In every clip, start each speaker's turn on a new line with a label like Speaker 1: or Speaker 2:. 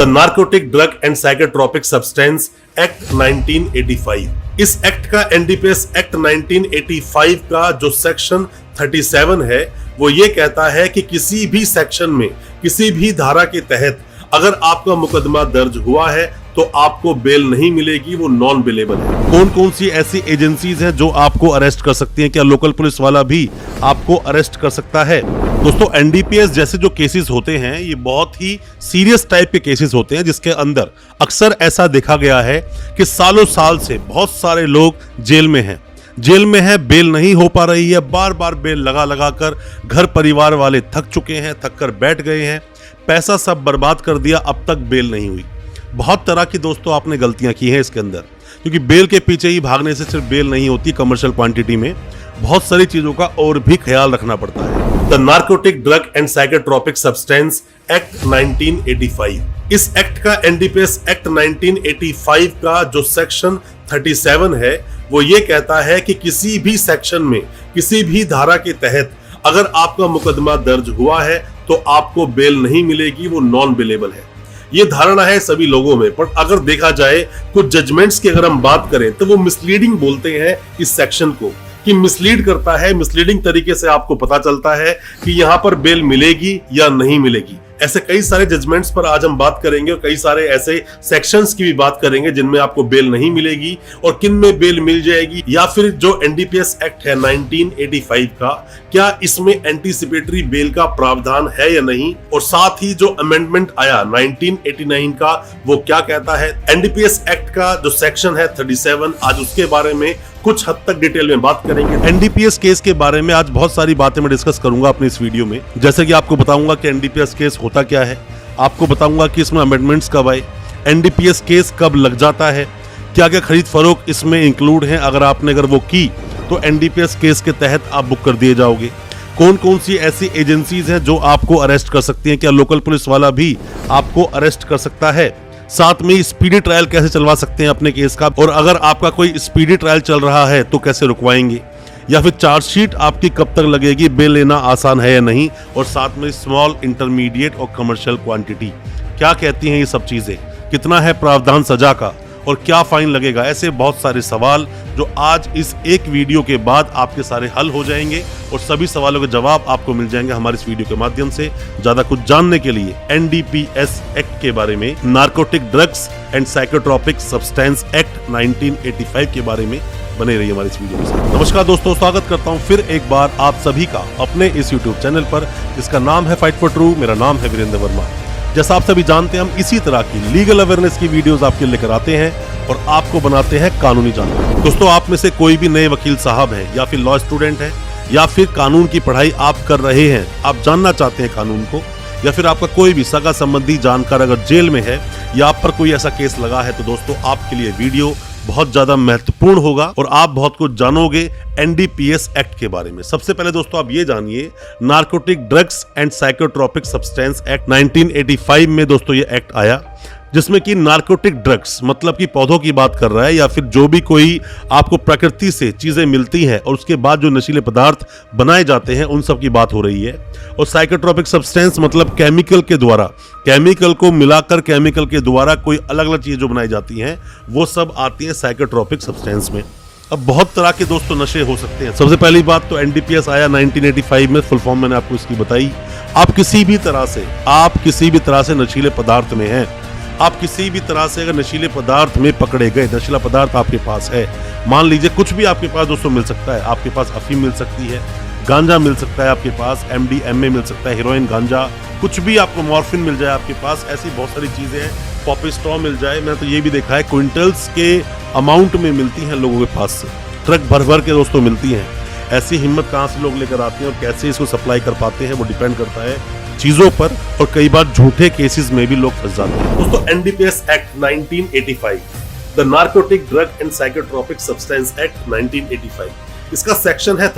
Speaker 1: The narcotic drug and psychotropic substance act 1985। इस act का NDPS act 1985 का जो सेक्शन 37 है वो ये कहता है कि किसी भी सेक्शन में किसी भी धारा के तहत अगर आपका मुकदमा दर्ज हुआ है तो आपको बेल नहीं मिलेगी, वो नॉन बेलेबल है। कौन कौन सी ऐसी एजेंसीज हैं जो आपको अरेस्ट कर सकती हैं? क्या लोकल पुलिस वाला भी आपको अरेस्ट कर सकता है? दोस्तों, एनडीपीएस जैसे जो केसेस होते हैं ये बहुत ही सीरियस टाइप के केसेस होते हैं, जिसके अंदर अक्सर ऐसा देखा गया है कि सालों साल से बहुत सारे लोग जेल में है, बेल नहीं हो पा रही है, बार बार बेल लगा कर घर परिवार वाले थक चुके हैं, थक कर बैठ गए हैं, पैसा सब बर्बाद कर दिया, अब तक बेल नहीं हुई। बहुत तरह की दोस्तों आपने गलतियां की हैं इसके अंदर, क्योंकि बेल के पीछे ही भागने से सिर्फ बेल नहीं होती, कमर्शियल क्वांटिटी में बहुत सारी चीजों का और भी ख्याल रखना पड़ता है। The narcotic drug and psychotropic substance act 1985। इस एक्ट का एनडीपीएस एक्ट 1985 का जो सेक्शन 37 है वो ये कहता है कि किसी भी सेक्शन में किसी भी धारा के तहत अगर आपका मुकदमा दर्ज हुआ है तो आपको बेल नहीं मिलेगी, वो नॉन बेलेबल है। ये धारणा है सभी लोगों में, पर अगर देखा जाए कुछ जजमेंट्स की अगर हम बात करें तो वो मिसलीडिंग बोलते हैं इस सेक्शन को, कि मिसलीड करता है, मिसलीडिंग तरीके से आपको पता चलता है कि यहाँ पर बेल मिलेगी या नहीं मिलेगी। ऐसे कई सारे जजमेंट्स पर आज हम बात करेंगे और कई सारे ऐसे सेक्शंस की भी बात करेंगे जिनमें आपको बेल नहीं मिलेगी और किन में बेल मिल जाएगी, या फिर जो एनडीपीएस एक्ट है 1985 का, क्या इसमें एंटीसिपेटरी बेल का प्रावधान है या नहीं, और साथ ही जो अमेंडमेंट आया 1989 का वो क्या कहता है। एनडीपीएस एक्ट का जो सेक्शन है 37, आज उसके बारे में कुछ हद तक डिटेल में बात करेंगे। एनडीपीएस केस के बारे में आज बहुत सारी बातें मैं डिस्कस करूंगा अपनी इस वीडियो में, जैसे कि आपको बताऊंगा कि एनडीपीएस केस होता क्या है, आपको बताऊंगा कि इसमें अमेंडमेंट्स कब आए, एनडीपीएस केस कब लग जाता है, क्या क्या खरीद फरोख्त इसमें इंक्लूड है, अगर वो की तो एनडीपीएस केस के तहत आप बुक कर दिए जाओगे, कौन कौन सी ऐसी एजेंसीज हैं जो आपको अरेस्ट कर सकती हैं, क्या लोकल पुलिस वाला भी आपको अरेस्ट कर सकता है, साथ में स्पीडी ट्रायल कैसे चलवा सकते हैं अपने केस का, और अगर आपका कोई स्पीडी ट्रायल चल रहा है तो कैसे रुकवाएंगे, या फिर चार्जशीट आपकी कब तक लगेगी, बेल लेना आसान है या नहीं, और साथ में स्मॉल, इंटरमीडिएट और कमर्शियल क्वांटिटी क्या कहती हैं ये सब चीजें, कितना है प्रावधान सजा का और क्या फाइन लगेगा। ऐसे बहुत सारे सवाल जो आज इस एक वीडियो के बाद आपके सारे हल हो जाएंगे और सभी सवालों के जवाब आपको मिल जाएंगे हमारे इस वीडियो के माध्यम से। ज्यादा कुछ जानने के लिए एनडीपीएस एक्ट के बारे में, narcotic drugs and psychotropic substance act 1985 के बारे में बने रहिए हमारे इस वीडियो के साथ। नमस्कार दोस्तों, स्वागत करता हूं फिर एक बार आप सभी का अपने इस यूट्यूब चैनल पर, जिसका नाम है फाइट फॉर ट्रू। मेरा नाम है वीरेंद्र वर्मा। जैसा आप सभी जानते हैं, हम इसी तरह की लीगल अवेयरनेस की वीडियोस आपके लेकर आते हैं और आपको बनाते हैं कानूनी जानकारी। दोस्तों, आप में से कोई भी नए वकील साहब हैं या फिर लॉ स्टूडेंट हैं या फिर कानून की पढ़ाई आप कर रहे हैं, आप जानना चाहते हैं कानून को, या फिर आपका कोई भी सगा संबंधी जानकार अगर जेल में है या आप पर कोई ऐसा केस लगा है, तो दोस्तों आपके लिए वीडियो बहुत ज्यादा महत्वपूर्ण होगा और आप बहुत कुछ जानोगे एनडीपीएस एक्ट के बारे में। सबसे पहले दोस्तों आप ये जानिए, narcotic drugs and psychotropic substance act 1985 में दोस्तों ये एक्ट आया, जिसमें कि नार्कोटिक ड्रग्स मतलब कि पौधों की बात कर रहा है, या फिर जो भी कोई आपको प्रकृति से चीजें मिलती हैं और उसके बाद जो नशीले पदार्थ बनाए जाते हैं उन सब की बात हो रही है। और साइकोट्रोपिक सब्सटेंस मतलब केमिकल के द्वारा, केमिकल को मिलाकर केमिकल के द्वारा कोई अलग अलग चीज जो बनाई जाती हैं वो सब आती है साइकोट्रोपिक सब्सटेंस में। अब बहुत तरह के दोस्तों नशे हो सकते हैं। सबसे पहली बात तो एनडीपीएस आया 1985 में, फुल फॉर्म मैंने आपको इसकी बताई। आप किसी भी तरह से नशीले पदार्थ में हैं, आप किसी भी तरह से अगर नशीले पदार्थ में पकड़े गए, नशीला पदार्थ आपके पास है, मान लीजिए कुछ भी आपके पास दोस्तों मिल सकता है, आपके पास अफीम मिल सकती है, गांजा मिल सकता है आपके पास, एमडीएमए मिल सकता है, हेरोइन, गांजा, कुछ भी आपको, मॉर्फिन मिल जाए आपके पास, ऐसी बहुत सारी चीजें हैं, पॉपी स्ट्रॉ मिल जाए। मैंने तो ये भी देखा है क्विंटल्स के अमाउंट में मिलती हैं लोगों के पास से, ट्रक भर भर के दोस्तों मिलती हैं। ऐसी हिम्मत कहाँ से लोग लेकर आते हैं और कैसे इसको सप्लाई कर पाते हैं वो डिपेंड करता है चीजों पर, और कई बार झूठे केसेस में भी लोग फंस जाते हैं। दोस्तों NDPS act 1985, the narcotic drug and psychotropic substance act 1985, इसका सेक्शन है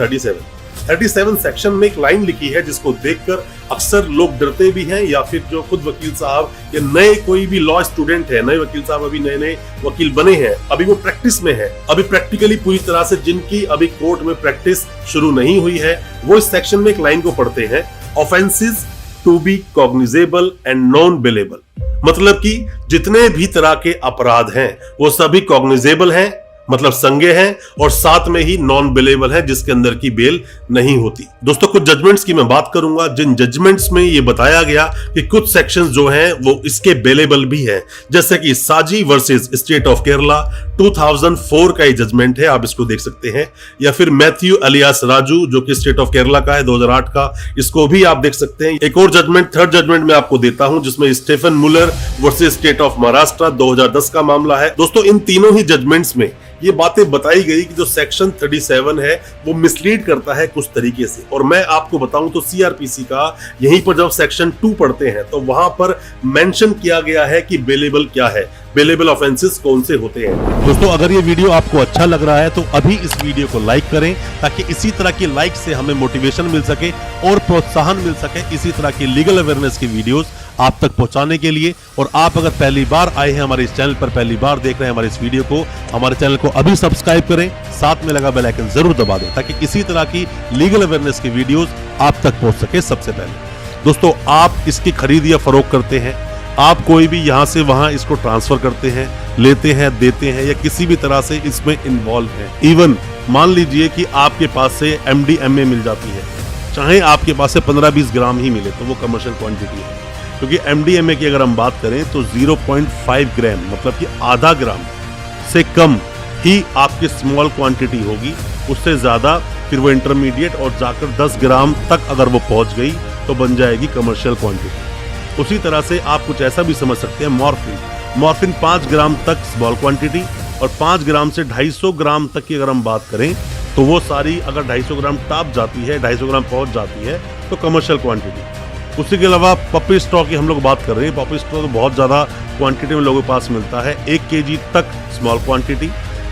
Speaker 1: 37 सेक्शन में एक लाइन लिखी है जिसको देखकर अक्सर लोग डरते भी हैं, या फिर जो खुद वकील साहब या नए कोई भी लॉ स्टूडेंट है, नए वकील साहब अभी नए वकील बने हैं, अभी वो प्रैक्टिस में है, अभी प्रैक्टिकली पूरी तरह से जिनकी अभी कोर्ट में प्रैक्टिस शुरू नहीं हुई है, वो इस सेक्शन में एक लाइन को पढ़ते हैं, offences to be cognizable and non bailable. मतलब कि जितने भी तरह के अपराध हैं वो सभी कॉग्निजेबल हैं, मतलब संज्ञेय हैं, और साथ में ही नॉन बेलेबल है जिसके अंदर की बेल नहीं होती। दोस्तों कुछ जजमेंट्स की मैं बात करूंगा जिन जजमेंट्स में ये बताया गया कि कुछ सेक्शंस जो हैं वो इसके बेलेबल भी हैं, जैसे कि साजी वर्सेस स्टेट ऑफ केरला 2004 का ये जजमेंट है, आप इसको देख सकते हैं, या फिर मैथ्यू अलियास राजू जो कि स्टेट ऑफ केरला का है 2008 का, इसको भी आप देख सकते हैं। एक और जजमेंट, थर्ड जजमेंट मैं आपको देता हूं जिसमें Stephen Muller versus state of Maharashtra 2010 का मामला है। दोस्तों इन तीनों ही जजमेंट्स में ये बातें बताई गई कि जो सेक्शन 37 है वो मिसलीड करता है कुछ तरीके से। और मैं आपको बताऊं तो सीआरपीसी का यहीं पर जब सेक्शन 2 पढ़ते हैं तो वहां पर मेंशन किया गया है कि बेलेबल क्या है, बेलेबल ऑफेंसेस कौन से होते हैं।
Speaker 2: दोस्तों अगर ये वीडियो आपको अच्छा लग रहा है तो अभी इस वीडियो को लाइक करें ताकि इसी तरह की लाइक से हमें मोटिवेशन मिल सके और प्रोत्साहन मिल सके इसी तरह की लीगल अवेयरनेस की वीडियोस आप तक पहुंचाने के लिए। और आप अगर पहली बार आए हैं हमारे इस चैनल पर, पहली बार देख रहे हैं हमारे इस वीडियो को, हमारे चैनल को अभी सब्सक्राइब करें, साथ में लगा बेल आइकन जरूर दबा दें ताकि इसी तरह की लीगल अवेयरनेस की वीडियोस आप तक पहुंच सके सबसे पहले। दोस्तों आप इसकी खरीद या फरोख्त करते हैं, आप कोई भी यहां से वहां इसको ट्रांसफर करते हैं, लेते हैं, देते हैं या किसी भी तरह से इसमें इन्वॉल्व हैं। इवन मान लीजिए कि आपके पास से MDMA मिल जाती है, चाहे आपके पास से 15-20 ग्राम ही मिले तो वो कमर्शियल क्वांटिटी है, क्योंकि MDMA की अगर हम बात करें तो 0.5 ग्राम मतलब कि आधा ग्राम से कम ही आपकी स्मॉल क्वांटिटी होगी, उससे ज्यादा फिर वो इंटरमीडिएट और जाकर 10 ग्राम तक अगर वो पहुंच गई तो बन जाएगी कमर्शियल क्वांटिटी। उसी तरह से आप कुछ ऐसा भी समझ सकते हैं, मॉर्फिन 5 ग्राम तक स्मॉल क्वांटिटी और 5 ग्राम से 250 ग्राम तक की अगर हम बात करें तो वो सारी अगर 250 ग्राम टॉप जाती है, 250 ग्राम पहुंच जाती है तो कमर्शियल क्वांटिटी। उसी के अलावा पपी स्टॉक की हम लोग बात कर रहे हैं, पपी स्टॉक तो बहुत ज़्यादा क्वांटिटी में लोगों के पास मिलता है, 1 kg तक स्मॉल क्वांटिटी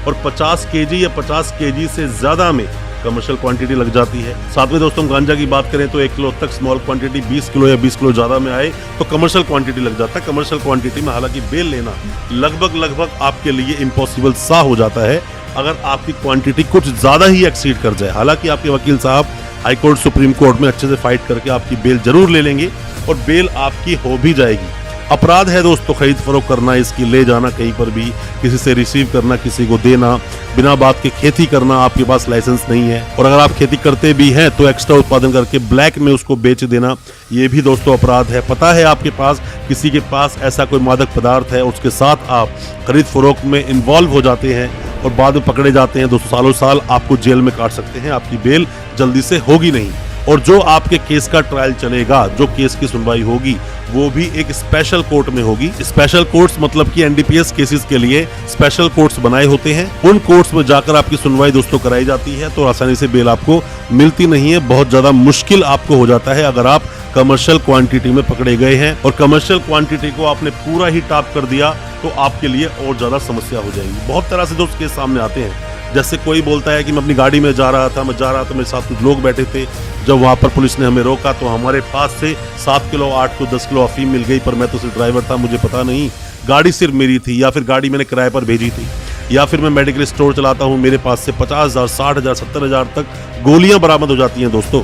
Speaker 2: और 50 kg या 50 kg से ज़्यादा में कमर्शियल क्वांटिटी लग जाती है। साथ में दोस्तों गांजा की बात करें तो 1 किलो तक स्मॉल क्वांटिटी, 20 किलो या 20 किलो ज़्यादा में आए तो कमर्शियल क्वांटिटी लग जाता है। कमर्शियल क्वांटिटी में हालांकि बेल लेना लगभग आपके लिए इम्पॉसिबल सा हो जाता है अगर आपकी क्वांटिटी कुछ ज़्यादा ही एक्सीड कर जाए। हालांकि आपके वकील साहब हाई कोर्ट, सुप्रीम कोर्ट में अच्छे से फाइट करके आपकी बेल जरूर ले लेंगे और बेल आपकी हो भी जाएगी। अपराध है दोस्तों खरीद फरोख्त करना, इसकी ले जाना कहीं पर भी, किसी से रिसीव करना, किसी को देना, बिना बात के खेती करना, आपके पास लाइसेंस नहीं है और अगर आप खेती करते भी हैं तो एक्स्ट्रा उत्पादन करके ब्लैक में उसको बेच देना, ये भी दोस्तों अपराध है। पता है आपके पास किसी के पास ऐसा कोई मादक पदार्थ है, उसके साथ आप खरीद फरोख्त में इन्वॉल्व हो जाते हैं और बाद में पकड़े जाते हैं, दोस्तों सालों साल आपको जेल में काट सकते हैं, आपकी बेल जल्दी से होगी नहीं। और जो आपके केस का ट्रायल चलेगा, जो केस की सुनवाई होगी वो भी एक स्पेशल कोर्ट में होगी। स्पेशल कोर्ट्स मतलब कि एनडीपीएस केसेस के लिए स्पेशल कोर्ट्स बनाए होते हैं, उन कोर्ट्स में जाकर आपकी सुनवाई दोस्तों कराई जाती है। तो आसानी से बेल आपको मिलती नहीं है, बहुत ज्यादा मुश्किल आपको हो जाता है अगर आप कमर्शियल क्वांटिटी में पकड़े गए हैं और कमर्शियल क्वांटिटी को आपने पूरा ही टॉप कर दिया तो आपके लिए और ज्यादा समस्या हो जाएगी। बहुत तरह से दोस्त केस सामने आते हैं, जैसे कोई बोलता है कि मैं अपनी गाड़ी में जा रहा था मेरे साथ कुछ लोग बैठे थे, जब वहां पर पुलिस ने हमें रोका तो हमारे पास से 7 किलो 8 किलो 10 किलो अफीम मिल गई, पर मैं तो सिर्फ ड्राइवर था, मुझे पता नहीं, गाड़ी सिर्फ मेरी थी, या फिर गाड़ी मैंने किराए पर भेजी थी, या फिर मैं मेडिकल स्टोर चलाता हूँ, मेरे पास से 50,000 60,000 70,000 तक गोलियां बरामद हो जाती हैं दोस्तों।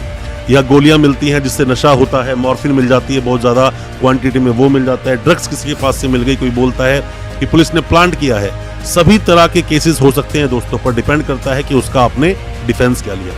Speaker 2: यह गोलियां मिलती हैं जिससे नशा होता है, मॉर्फिन मिल जाती है बहुत ज़्यादा क्वांटिटी में, वो मिल जाता है, ड्रग्स किसी के पास से मिल गई, कोई बोलता है कि पुलिस ने प्लांट किया है। सभी तरह के केसेस हो सकते हैं दोस्तों, पर डिपेंड करता है कि उसका आपने डिफेंस क्या लिया,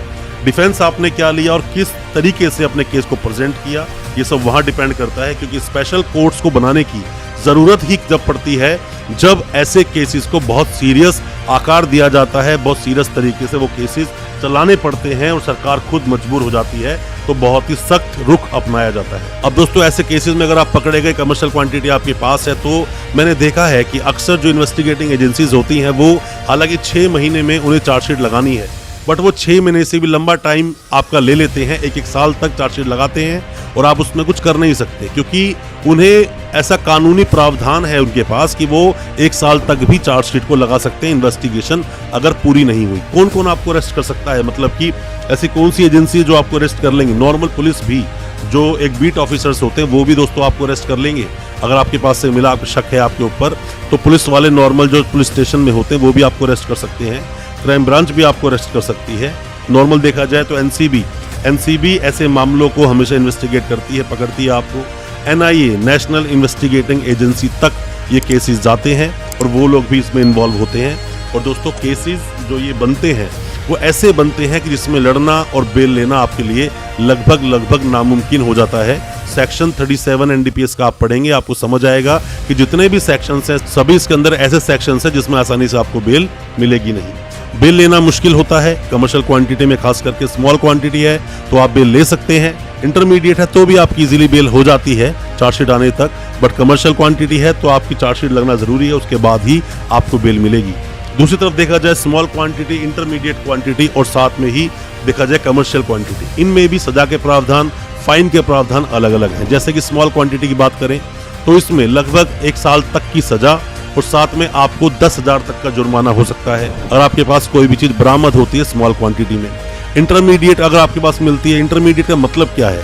Speaker 2: डिफेंस आपने क्या लिया और किस तरीके से अपने केस को प्रेजेंट किया, ये सब वहां डिपेंड करता है। क्योंकि स्पेशल कोर्ट्स को बनाने की जरूरत ही जब पड़ती है जब ऐसे केसेस को बहुत सीरियस आकार दिया जाता है, बहुत सीरियस तरीके से वो केसेस चलाने पड़ते हैं और सरकार खुद मजबूर हो जाती है, तो बहुत ही सख्त रुख अपनाया जाता है। अब दोस्तों ऐसे केसेस में अगर आप पकड़े गए, कमर्शियल क्वांटिटी आपके पास है, तो मैंने देखा है कि अक्सर जो इन्वेस्टिगेटिंग एजेंसीज होती हैं वो हालांकि 6 महीने में उन्हें चार्जशीट लगानी है, बट वो 6 महीने से भी लंबा टाइम आपका ले लेते हैं, 1-1 साल तक चार्जशीट लगाते हैं और आप उसमें कुछ कर नहीं सकते, क्योंकि उन्हें ऐसा कानूनी प्रावधान है उनके पास कि वो 1 साल तक भी चार्जशीट को लगा सकते हैं इन्वेस्टिगेशन अगर पूरी नहीं हुई। कौन कौन आपको अरेस्ट कर सकता है, मतलब कि ऐसी कौन सी एजेंसी जो आपको अरेस्ट कर लेंगी? नॉर्मल पुलिस भी, जो एक बीट ऑफिसर्स होते हैं वो भी दोस्तों आपको अरेस्ट कर लेंगे। अगर आपके पास से मिला, आपको शक है आपके ऊपर, तो पुलिस वाले नॉर्मल जो पुलिस स्टेशन में होते हैं वो भी आपको अरेस्ट कर सकते हैं, क्राइम ब्रांच भी आपको अरेस्ट कर सकती है। नॉर्मल देखा जाए तो एनसीबी एनसीबी ऐसे मामलों को हमेशा इन्वेस्टिगेट करती है, पकड़ती है आपको। एनआईए, नेशनल इन्वेस्टिगेटिंग एजेंसी तक ये केसेस जाते हैं और वो लोग भी इसमें इन्वॉल्व होते हैं। और दोस्तों केसेस जो ये बनते हैं वो ऐसे बनते हैं कि जिसमें लड़ना और बेल लेना आपके लिए लगभग नामुमकिन हो जाता है। सेक्शन 37 एनडीपीएस का आप पढ़ेंगे, आपको समझ आएगा कि जितने भी सेक्शंस हैं सभी इसके अंदर ऐसे सेक्शंस हैं जिसमें आसानी से आपको बेल मिलेगी नहीं। बेल लेना मुश्किल होता है कमर्शियल क्वांटिटी में, खास करके स्मॉल क्वांटिटी है तो आप बेल ले सकते हैं। इंटरमीडिएट है तो भी आपकी इजीली बेल हो जाती है चार्जशीट आने तक, बट कमर्शियल क्वांटिटी है तो आपकी चार्जशीट लगना जरूरी है, उसके बाद ही आपको बेल मिलेगी। दूसरी तरफ देखा जाए स्मॉल क्वांटिटी, इंटरमीडिएट क्वांटिटी और साथ में ही देखा जाए कमर्शियल क्वांटिटी, इनमें भी सजा के प्रावधान, फाइन के प्रावधान अलग अलग हैं। जैसे कि स्मॉल क्वांटिटी की बात करें तो इसमें लगभग 1 साल तक की सजा और साथ में आपको 10,000 तक का जुर्माना हो सकता है अगर आपके पास कोई भी चीज बरामद होती है स्मॉल क्वांटिटी में। इंटरमीडिएट अगर आपके पास मिलती है, इंटरमीडिएट का मतलब क्या है?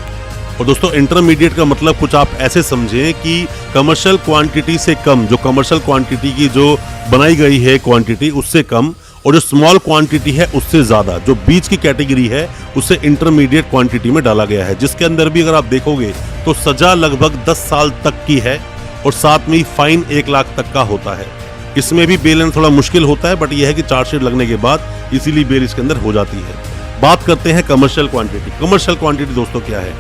Speaker 2: और दोस्तों इंटरमीडिएट का मतलब कुछ आप ऐसे समझें कि कमर्शियल क्वांटिटी से कम, जो कमर्शियल क्वांटिटी की जो बनाई गई है क्वांटिटी उससे कम, और जो स्मॉल क्वांटिटी है उससे ज्यादा, जो बीच की कैटेगरी है उसे इंटरमीडिएट क्वांटिटी में डाला गया है, जिसके अंदर भी अगर आप देखोगे तो सजा लगभग 10 साल तक की है और साथ में ही फाइन 1 लाख तक का होता है। इसमें भी बेल लेना थोड़ा मुश्किल होता है, बट यह है कि चार्जशीट लगने के बाद इसीलिए बेल इसके अंदर हो जाती है। बात करते हैं कमर्शियल क्वांटिटी। कमर्शियल क्वांटिटी दोस्तों क्या है?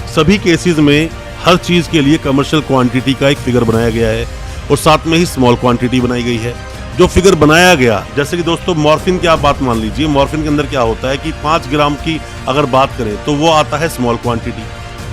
Speaker 2: सभी केसेस में हर चीज के लिए कमर्शियल क्वांटिटी का एक फिगर बनाया गया है और साथ में ही स्मॉल क्वांटिटी बनाई गई है। जो फिगर बनाया गया, जैसे कि दोस्तों मॉर्फिन की आप बात मान लीजिए, मॉर्फिन के अंदर क्या होता है कि 5 ग्राम की अगर बात करें तो वो आता है स्मॉल क्वांटिटी।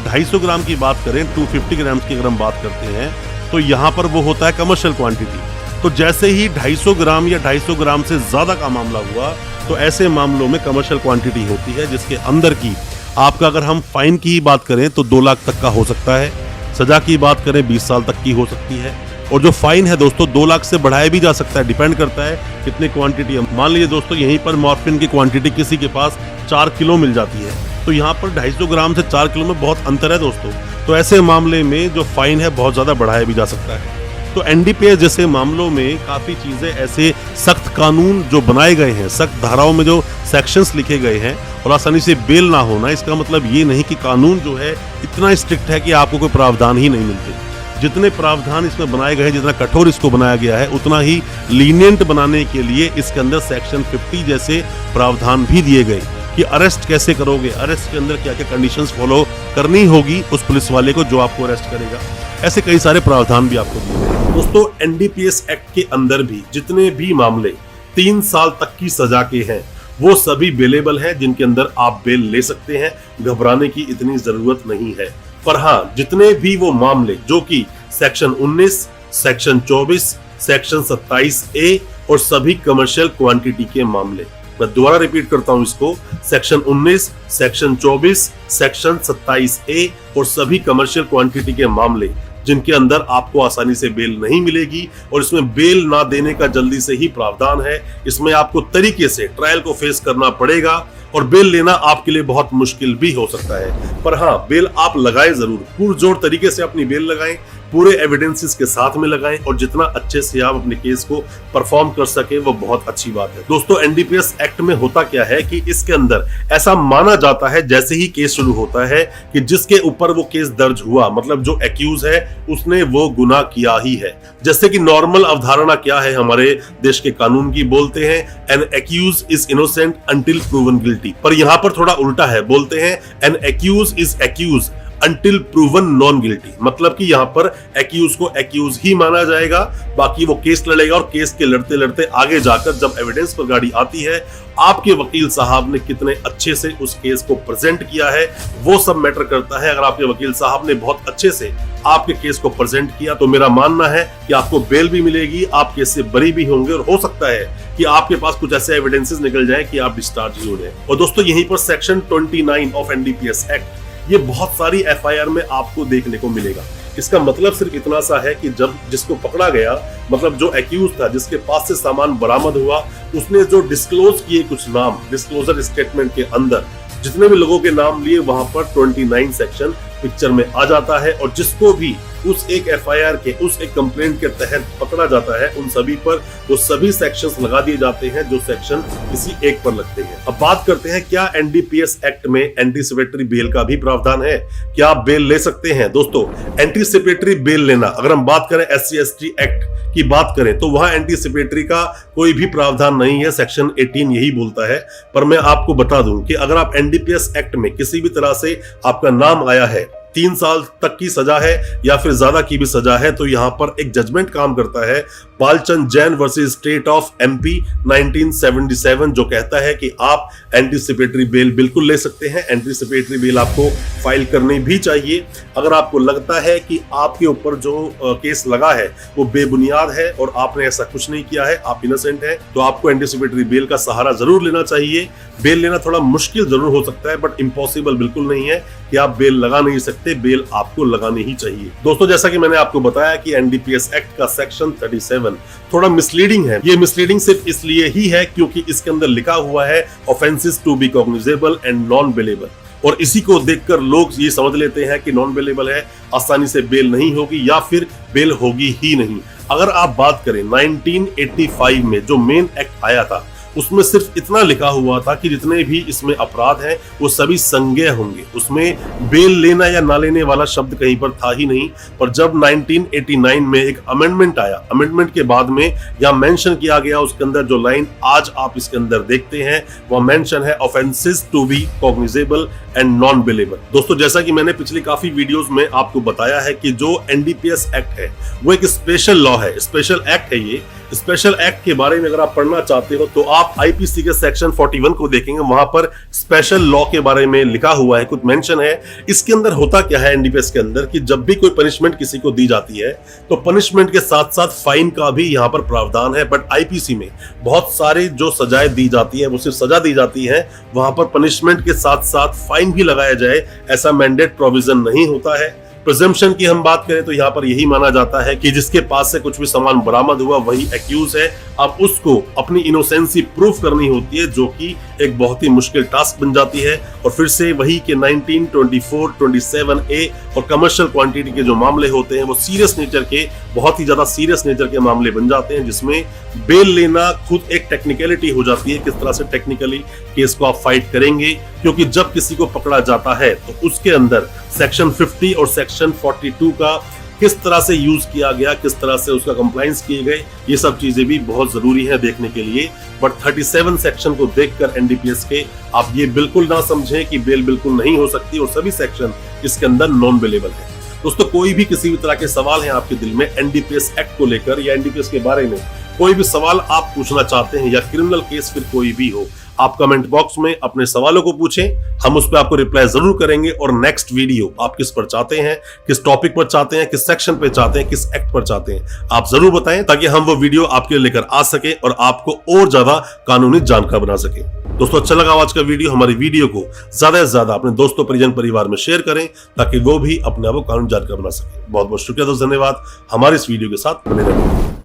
Speaker 2: 250 ग्राम की बात करें, 250 ग्राम की अगर हम बात करते हैं तो यहाँ पर वो होता है कमर्शियल क्वांटिटी। तो जैसे ही 250 ग्राम या 250 ग्राम से ज्यादा का मामला हुआ तो ऐसे मामलों में कमर्शियल क्वांटिटी होती है, जिसके अंदर की आपका अगर हम फाइन की ही बात करें तो 2 लाख तक का हो सकता है, सजा की बात करें 20 साल तक की हो सकती है, और जो फाइन है दोस्तों 2 लाख से बढ़ाया भी जा सकता है, डिपेंड करता है कितनी क्वांटिटी है। मान लीजिए दोस्तों यहीं पर मॉर्फिन की क्वांटिटी किसी के पास 4 किलो मिल जाती है, तो यहाँ पर 250 ग्राम से 4 किलो में बहुत अंतर है दोस्तों। तो ऐसे मामले में जो फाइन है बहुत ज्यादा बढ़ाया भी जा सकता है। तो एनडीपीएस जैसे मामलों में काफी चीजें ऐसे सख्त कानून जो बनाए गए हैं, सख्त धाराओं में जो सेक्शंस लिखे गए हैं और आसानी से बेल ना होना, इसका मतलब ये नहीं कि कानून जो है इतना स्ट्रिक्ट है कि आपको कोई प्रावधान ही नहीं मिलते। जितने प्रावधान इसमें बनाए गए हैं, जितना कठोर इसको बनाया गया है, उतना ही लीनियंट बनाने के लिए इसके अंदर सेक्शन 50 जैसे प्रावधान भी दिए गए कि अरेस्ट कैसे करोगे, अरेस्ट के अंदर क्या क्या कंडीशंस फॉलो करनी होगी उस पुलिस वाले को जो आपको अरेस्ट करेगा। ऐसे कई सारे प्रावधान भी आपको दिए गए।
Speaker 1: दोस्तों एनडीपीएस एक्ट के अंदर भी जितने भी मामले 3 साल तक की सजा के हैं वो सभी बेलेबल हैं, जिनके अंदर आप बेल ले सकते हैं, घबराने की इतनी जरूरत नहीं है। पर हाँ, जितने भी वो मामले जो कि सेक्शन 19, सेक्शन 24, सेक्शन 27A और सभी कमर्शियल क्वांटिटी के मामले, मैं दोबारा रिपीट करता हूं इसको, सेक्शन 19, सेक्शन 24, सेक्शन 27A और सभी कमर्शियल क्वांटिटी के मामले जिनके अंदर आपको आसानी से बेल नहीं मिलेगी और इसमें बेल ना देने का जल्दी से ही प्रावधान है। इसमें आपको तरीके से ट्रायल को फेस करना पड़ेगा और बेल लेना आपके लिए बहुत मुश्किल भी हो सकता है। पर हाँ, बेल आप लगाएं जरूर, पुरजोर तरीके से अपनी बेल लगाएं, पूरे एविडेंसेस के साथ में लगाएं और जितना अच्छे से आप अपने केस को परफॉर्म कर सके वो बहुत अच्छी बात है। दोस्तों एनडीपीएस एक्ट में होता क्या है कि इसके अंदर ऐसा माना जाता है जैसे ही केस शुरू होता है कि जिसके ऊपर वो केस दर्ज हुआ, मतलब जो एक्यूज है उसने वो गुनाह किया ही है। जैसे कि नॉर्मल अवधारणा क्या है हमारे देश के कानून की, बोलते हैं an accused is innocent until proven guilty, पर यहाँ पर थोड़ा उल्टा है, बोलते हैं an accused is accused until proven non guilty. मतलब कि यहाँ पर एक्यूज को एक्यूज ही माना जाएगा, बाकी वो केस लड़ेगा और केस के लड़ते लड़ते आगे जाकर जब एविडेंस पर गाड़ी आती है, आपके वकील साहब ने कितने अच्छे से उस केस को प्रेजेंट किया है वो सब मैटर करता है। अगर आपके वकील साहब ने बहुत अच्छे से आपके केस को प्रेजेंट किया तो मेरा मानना है कि आपको बेल भी मिलेगी, आप केस से बरी भी होंगे और हो सकता है कि आपके पास कुछ ऐसे एविडेंसेस निकल जाएं कि आप डिस्चार्ज ही हो जाएं। और दोस्तों यहीं पर सेक्शन 29 ऑफ एनडीपीएस एक्ट, ये बहुत सारी एफआईआर में आपको देखने को मिलेगा। इसका मतलब सिर्फ इतना सा है कि जब जिसको पकड़ा गया, मतलब जो एक्यूज था, जिसके पास से सामान बरामद हुआ, उसने जो डिस्क्लोज किए कुछ नाम, डिस्क्लोजर स्टेटमेंट के अंदर जितने भी लोगों के नाम लिए, वहां पर 29 सेक्शन पिक्चर में आ जाता है और जिसको भी उस एक एफआईआर के, उस एक कंप्लेंट के तहत पकड़ा जाता है, उन सभी पर वो सभी सेक्शंस लगा दिए जाते हैं जो सेक्शन किसी एक पर लगते हैं। अब बात करते हैं, क्या एनडीपीएस एक्ट में एंटीसिपेटरी बेल का भी प्रावधान है? क्या आप बेल ले सकते हैं? दोस्तों, एंटीसिपेटरी बेल लेना, अगर हम बात करें SC ST एक्ट की बात करें तो वहां एंटीसिपेटरी का कोई भी प्रावधान नहीं है, सेक्शन 18 यही बोलता है। पर मैं आपको बता दूं कि अगर आप एनडीपीएस एक्ट में किसी भी तरह से आपका नाम आया है, 3 साल तक की सजा है या फिर ज्यादा की भी सजा है, तो यहां पर एक जजमेंट काम करता है, Palchand Jain versus state of MP 1977, जो कहता है कि आप एंटीसिपेटरी बेल बिल्कुल ले सकते हैं। एंटीसिपेटरी बेल आपको फाइल करनी भी चाहिए। अगर आपको लगता है कि आपके ऊपर जो केस लगा है वो बेबुनियाद है और आपने ऐसा कुछ नहीं किया है, आप इनोसेंट हैं, तो आपको एंटीसिपेटरी बेल का सहारा जरूर लेना चाहिए। बेल लेना थोड़ा मुश्किल जरूर हो सकता है, बट इम्पॉसिबल बिल्कुल नहीं है कि आप बेल लगा नहीं सकते, बेल आपको लगानी ही चाहिए। दोस्तों, जैसा कि मैंने आपको बताया कि एनडीपीएस एक्ट का सेक्शन 37 थोड़ा मिसलीडिंग है। ये मिसलीडिंग सिर्फ इसलिए ही है क्योंकि इसके अंदर लिखा हुआ है offences to be cognizable and non bailable, और इसी को देखकर लोग ये समझ लेते हैं कि नॉन बेलेबल है, आसानी से बेल नहीं होगी या फिर बेल होगी ही नहीं। अगर आप बात करें 1985 में जो मेन एक्ट आया था, उसमें सिर्फ इतना लिखा हुआ था कि जितने भी इसमें अपराध हैं वो सभी संज्ञेय होंगे। उसमें बेल लेना या ना लेने वाला शब्द कहीं पर था ही नहीं। पर जब 1989 में एक अमेंडमेंट आया, अमेंडमेंट के बाद में यहाँ मेंशन किया गया, उसके अंदर जो लाइन आज आप इसके अंदर देखते हैं वह मेंशन है offences to be cognizable and non bailable. दोस्तों, जैसा कि मैंने पिछली काफी वीडियोस में आपको बताया है कि जो एनडीपीएस एक्ट है वो एक स्पेशल लॉ है, स्पेशल एक्ट है। ये स्पेशल एक्ट के बारे में अगर आप पढ़ना चाहते हो तो आप आईपीसी के सेक्शन 41 को देखेंगे, वहां पर स्पेशल लॉ के बारे में लिखा हुआ है, कुछ मेंशन है। इसके अंदर होता क्या है एनडीपीएस के अंदर कि जब भी कोई पनिशमेंट किसी को दी जाती है तो पनिशमेंट के साथ साथ फाइन का भी यहां पर प्रावधान है। बट आईपीसी में बहुत सारे जो सजाएं दी जाती है वो सिर्फ सजा दी जाती है, वहां पर पनिशमेंट के साथ साथ फाइन भी लगाया जाए ऐसा मैंडेट प्रोविजन नहीं होता है। प्रिजम्पशन की हम बात करें तो यहाँ पर यही माना जाता है कि जिसके पास से कुछ भी सामान बरामद हुआ वही एक्यूज है। अब उसको अपनी इनोसेंसी प्रूफ करनी होती है, जो कि एक बहुत ही मुश्किल टास्क बन जाती है। और फिर से वही के 1924, 27A और कमर्शियल क्वांटिटी के जो मामले होते हैं वो सीरियस नेचर के, बहुत ही ज्यादा सीरियस नेचर के मामले बन जाते हैं, जिसमें बेल लेना खुद एक टेक्निकलिटी हो जाती है। किस तरह से टेक्निकली केस को आप फाइट करेंगे, क्योंकि जब किसी को पकड़ा जाता है तो उसके अंदर सेक्शन 50 और सेक्शन 42 का किस तरह से यूज किया गया, किस तरह से उसका कंप्लायंस किए गए, ये सब चीजें भी बहुत जरूरी है देखने के लिए। बट 37 सेक्शन को देखकर एनडीपीएस के आप ये बिल्कुल ना समझें कि बेल बिल्कुल नहीं हो सकती और सभी सेक्शन इसके अंदर नॉन बेलेबल है। दोस्तों, कोई भी किसी भी तरह के सवाल हैं आपके दिल में एनडीपीएस एक्ट को लेकर या एनडीपीएस के बारे में, कोई भी सवाल आप पूछना चाहते हैं या क्रिमिनल केस फिर कोई भी हो, आप कमेंट बॉक्स में अपने सवालों को पूछें, हम उस पर आपको रिप्लाई जरूर करेंगे। और नेक्स्ट वीडियो आप किस पर चाहते हैं, किस टॉपिक पर चाहते हैं, किस सेक्शन पर चाहते हैं, किस एक्ट पर चाहते हैं, आप जरूर बताएं ताकि हम वो वीडियो आपके लिए लेकर आ सके और आपको और ज्यादा कानूनी जानकार बना सके। दोस्तों, अच्छा लगा आज का वीडियो, हमारी वीडियो को ज्यादा से ज्यादा अपने दोस्तों, परिजन, परिवार में शेयर करें ताकि वो भी अपने आप को कानूनी जानकार बना सके। बहुत बहुत शुक्रिया दोस्तों, धन्यवाद हमारे इस वीडियो के साथ बने रहने।